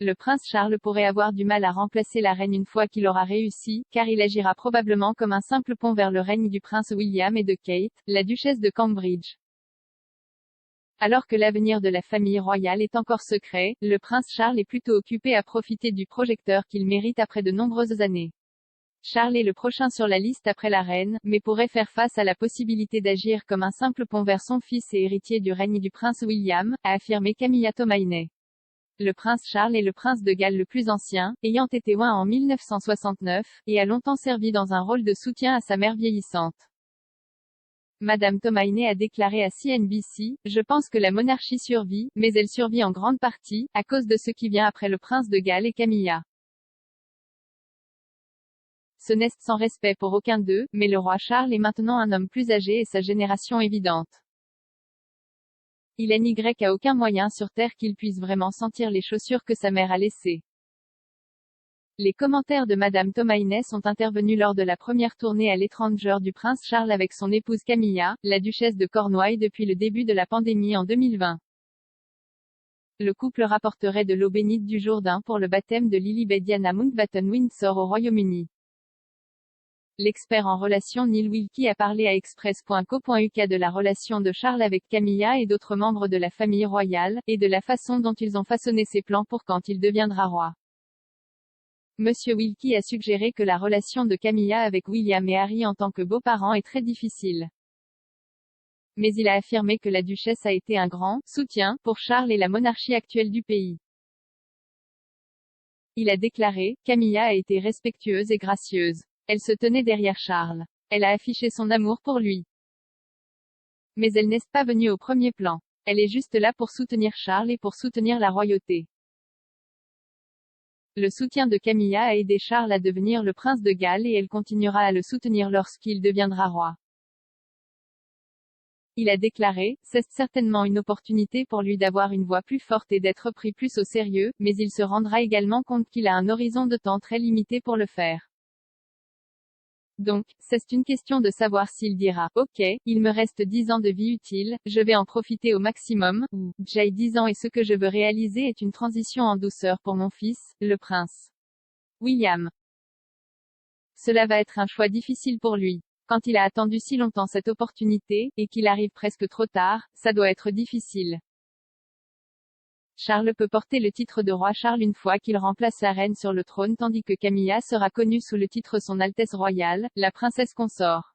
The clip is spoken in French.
Le prince Charles pourrait avoir du mal à remplacer la reine une fois qu'il aura réussi, car il agira probablement comme un simple pont vers le règne du prince William et de Kate, la duchesse de Cambridge. Alors que l'avenir de la famille royale est encore secret, le prince Charles est plutôt occupé à profiter du projecteur qu'il mérite après de nombreuses années. Charles est le prochain sur la liste après la reine, mais pourrait faire face à la possibilité d'agir comme un simple pont vers son fils et héritier du règne du prince William, a affirmé Camilla Tomaine. Le prince Charles est le prince de Galles le plus ancien, ayant été oint en 1969, et a longtemps servi dans un rôle de soutien à sa mère vieillissante. Madame Tomaine a déclaré à CNBC, « Je pense que la monarchie survit, mais elle survit en grande partie, à cause de ce qui vient après le prince de Galles et Camilla. Ce n'est sans respect pour aucun d'eux, mais le roi Charles est maintenant un homme plus âgé et sa génération évidente. Il n'y a aucun moyen sur Terre qu'il puisse vraiment sentir les chaussures que sa mère a laissées. » Les commentaires de Madame Tomaine sont intervenus lors de la première tournée à l'étranger du prince Charles avec son épouse Camilla, la duchesse de Cornouailles depuis le début de la pandémie en 2020. Le couple rapporterait de l'eau bénite du Jourdain pour le baptême de Lilibet Diana Mountbatten Windsor au Royaume-Uni. L'expert en relations Neil Wilkie a parlé à Express.co.uk de la relation de Charles avec Camilla et d'autres membres de la famille royale, et de la façon dont ils ont façonné ses plans pour quand il deviendra roi. Monsieur Wilkie a suggéré que la relation de Camilla avec William et Harry en tant que beaux-parents est très difficile. Mais il a affirmé que la duchesse a été un grand soutien pour Charles et la monarchie actuelle du pays. Il a déclaré, Camilla a été respectueuse et gracieuse. Elle se tenait derrière Charles. Elle a affiché son amour pour lui. Mais elle n'est pas venue au premier plan. Elle est juste là pour soutenir Charles et pour soutenir la royauté. Le soutien de Camilla a aidé Charles à devenir le prince de Galles et elle continuera à le soutenir lorsqu'il deviendra roi. Il a déclaré, c'est certainement une opportunité pour lui d'avoir une voix plus forte et d'être pris plus au sérieux, mais il se rendra également compte qu'il a un horizon de temps très limité pour le faire. Donc, c'est une question de savoir s'il dira, ok, il me reste 10 ans de vie utile, je vais en profiter au maximum, ou, j'ai 10 ans et ce que je veux réaliser est une transition en douceur pour mon fils, le prince William. Cela va être un choix difficile pour lui. Quand il a attendu si longtemps cette opportunité, et qu'il arrive presque trop tard, ça doit être difficile. Charles peut porter le titre de roi Charles une fois qu'il remplace la reine sur le trône tandis que Camilla sera connue sous le titre Son Altesse Royale, la princesse consort.